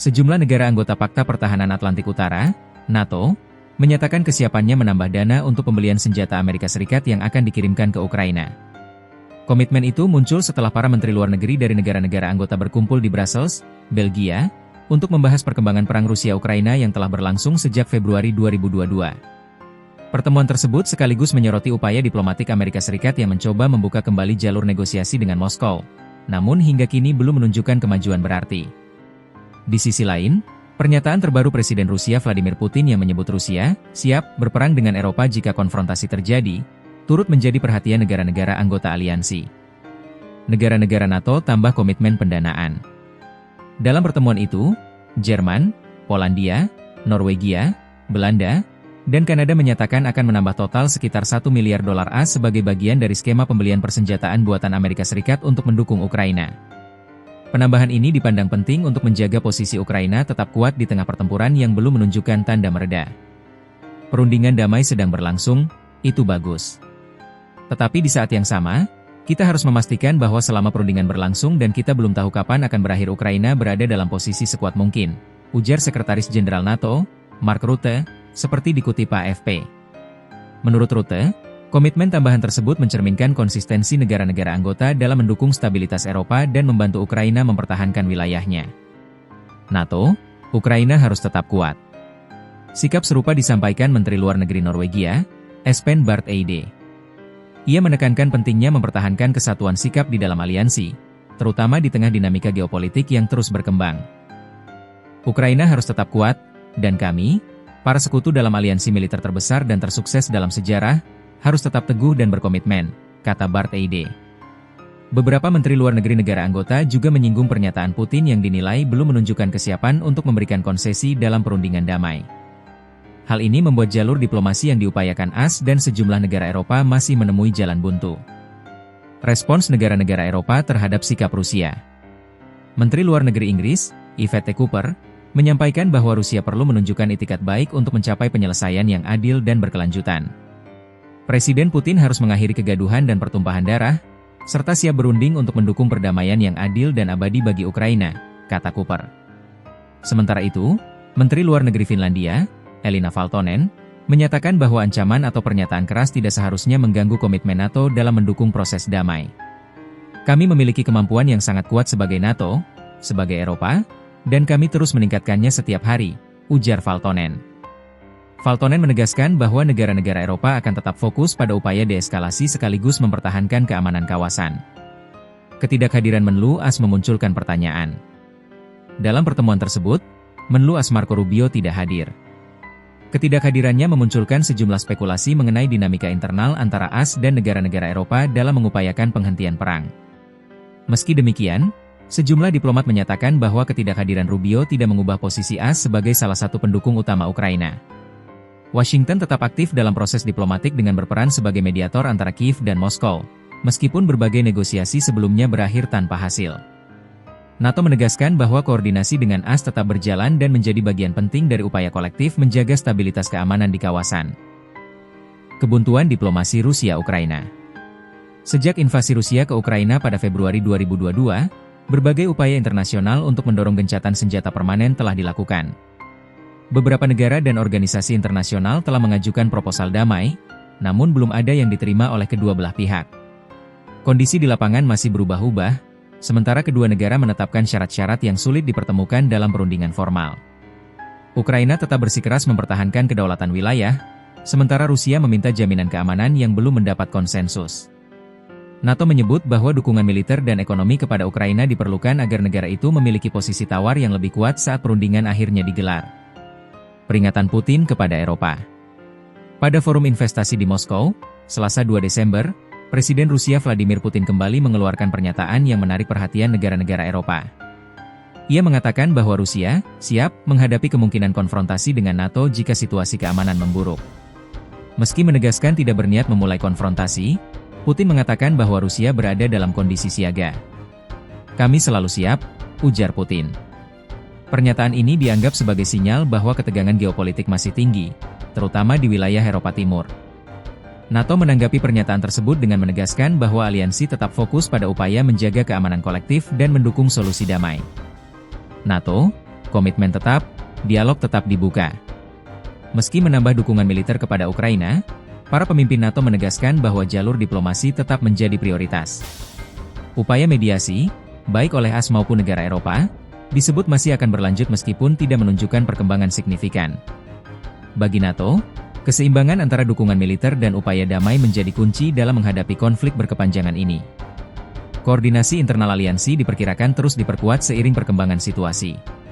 Sejumlah negara anggota Pakta Pertahanan Atlantik Utara, NATO, menyatakan kesiapannya menambah dana untuk pembelian senjata Amerika Serikat yang akan dikirimkan ke Ukraina. Komitmen itu muncul setelah para menteri luar negeri dari negara-negara anggota berkumpul di Brussels, Belgia, untuk membahas perkembangan perang Rusia-Ukraina yang telah berlangsung sejak Februari 2022. Pertemuan tersebut sekaligus menyoroti upaya diplomatik Amerika Serikat yang mencoba membuka kembali jalur negosiasi dengan Moskow, namun hingga kini belum menunjukkan kemajuan berarti. Di sisi lain, pernyataan terbaru Presiden Rusia Vladimir Putin yang menyebut Rusia siap berperang dengan Eropa jika konfrontasi terjadi, turut menjadi perhatian negara-negara anggota aliansi. Negara-negara NATO tambah komitmen pendanaan. Dalam pertemuan itu, Jerman, Polandia, Norwegia, Belanda, dan Kanada menyatakan akan menambah total sekitar $1 miliar AS sebagai bagian dari skema pembelian persenjataan buatan Amerika Serikat untuk mendukung Ukraina. Penambahan ini dipandang penting untuk menjaga posisi Ukraina tetap kuat di tengah pertempuran yang belum menunjukkan tanda mereda. Perundingan damai sedang berlangsung, itu bagus. Tetapi di saat yang sama, kita harus memastikan bahwa selama perundingan berlangsung dan kita belum tahu kapan akan berakhir, Ukraina berada dalam posisi sekuat mungkin, ujar Sekretaris Jenderal NATO, Mark Rutte, seperti dikutip AFP. Menurut Rutte, komitmen tambahan tersebut mencerminkan konsistensi negara-negara anggota dalam mendukung stabilitas Eropa dan membantu Ukraina mempertahankan wilayahnya. NATO, Ukraina harus tetap kuat. Sikap serupa disampaikan Menteri Luar Negeri Norwegia, Espen Barth Eide. Ia menekankan pentingnya mempertahankan kesatuan sikap di dalam aliansi, terutama di tengah dinamika geopolitik yang terus berkembang. Ukraina harus tetap kuat, dan kami, para sekutu dalam aliansi militer terbesar dan tersukses dalam sejarah, harus tetap teguh dan berkomitmen, kata Barth Eide. Beberapa menteri luar negeri negara anggota juga menyinggung pernyataan Putin yang dinilai belum menunjukkan kesiapan untuk memberikan konsesi dalam perundingan damai. Hal ini membuat jalur diplomasi yang diupayakan AS dan sejumlah negara Eropa masih menemui jalan buntu. Respons negara-negara Eropa terhadap sikap Rusia. Menteri Luar Negeri Inggris, Yvette Cooper, menyampaikan bahwa Rusia perlu menunjukkan itikat baik untuk mencapai penyelesaian yang adil dan berkelanjutan. Presiden Putin harus mengakhiri kegaduhan dan pertumpahan darah, serta siap berunding untuk mendukung perdamaian yang adil dan abadi bagi Ukraina, kata Cooper. Sementara itu, Menteri Luar Negeri Finlandia, Elina Valtonen, menyatakan bahwa ancaman atau pernyataan keras tidak seharusnya mengganggu komitmen NATO dalam mendukung proses damai. Kami memiliki kemampuan yang sangat kuat sebagai NATO, sebagai Eropa, dan kami terus meningkatkannya setiap hari, ujar Valtonen. Valtonen menegaskan bahwa negara-negara Eropa akan tetap fokus pada upaya deeskalasi sekaligus mempertahankan keamanan kawasan. Ketidakhadiran Menlu AS memunculkan pertanyaan. Dalam pertemuan tersebut, Menlu AS Marco Rubio tidak hadir. Ketidakhadirannya memunculkan sejumlah spekulasi mengenai dinamika internal antara AS dan negara-negara Eropa dalam mengupayakan penghentian perang. Meski demikian, sejumlah diplomat menyatakan bahwa ketidakhadiran Rubio tidak mengubah posisi AS sebagai salah satu pendukung utama Ukraina. Washington tetap aktif dalam proses diplomatik dengan berperan sebagai mediator antara Kiev dan Moskow, meskipun berbagai negosiasi sebelumnya berakhir tanpa hasil. NATO menegaskan bahwa koordinasi dengan AS tetap berjalan dan menjadi bagian penting dari upaya kolektif menjaga stabilitas keamanan di kawasan. Kebuntuan diplomasi Rusia-Ukraina. Sejak invasi Rusia ke Ukraina pada Februari 2022, berbagai upaya internasional untuk mendorong gencatan senjata permanen telah dilakukan. Beberapa negara dan organisasi internasional telah mengajukan proposal damai, namun belum ada yang diterima oleh kedua belah pihak. Kondisi di lapangan masih berubah-ubah, sementara kedua negara menetapkan syarat-syarat yang sulit dipertemukan dalam perundingan formal. Ukraina tetap bersikeras mempertahankan kedaulatan wilayah, sementara Rusia meminta jaminan keamanan yang belum mendapat konsensus. NATO menyebut bahwa dukungan militer dan ekonomi kepada Ukraina diperlukan agar negara itu memiliki posisi tawar yang lebih kuat saat perundingan akhirnya digelar. Peringatan Putin kepada Eropa. Pada forum investasi di Moskow, Selasa 2 Desember, Presiden Rusia Vladimir Putin kembali mengeluarkan pernyataan yang menarik perhatian negara-negara Eropa. Ia mengatakan bahwa Rusia siap menghadapi kemungkinan konfrontasi dengan NATO jika situasi keamanan memburuk. Meski menegaskan tidak berniat memulai konfrontasi, Putin mengatakan bahwa Rusia berada dalam kondisi siaga. Kami selalu siap, ujar Putin. Pernyataan ini dianggap sebagai sinyal bahwa ketegangan geopolitik masih tinggi, terutama di wilayah Eropa Timur. NATO menanggapi pernyataan tersebut dengan menegaskan bahwa aliansi tetap fokus pada upaya menjaga keamanan kolektif dan mendukung solusi damai. NATO, komitmen tetap, dialog tetap dibuka. Meski menambah dukungan militer kepada Ukraina, para pemimpin NATO menegaskan bahwa jalur diplomasi tetap menjadi prioritas. Upaya mediasi, baik oleh AS maupun negara Eropa, disebut masih akan berlanjut meskipun tidak menunjukkan perkembangan signifikan. Bagi NATO, keseimbangan antara dukungan militer dan upaya damai menjadi kunci dalam menghadapi konflik berkepanjangan ini. Koordinasi internal aliansi diperkirakan terus diperkuat seiring perkembangan situasi.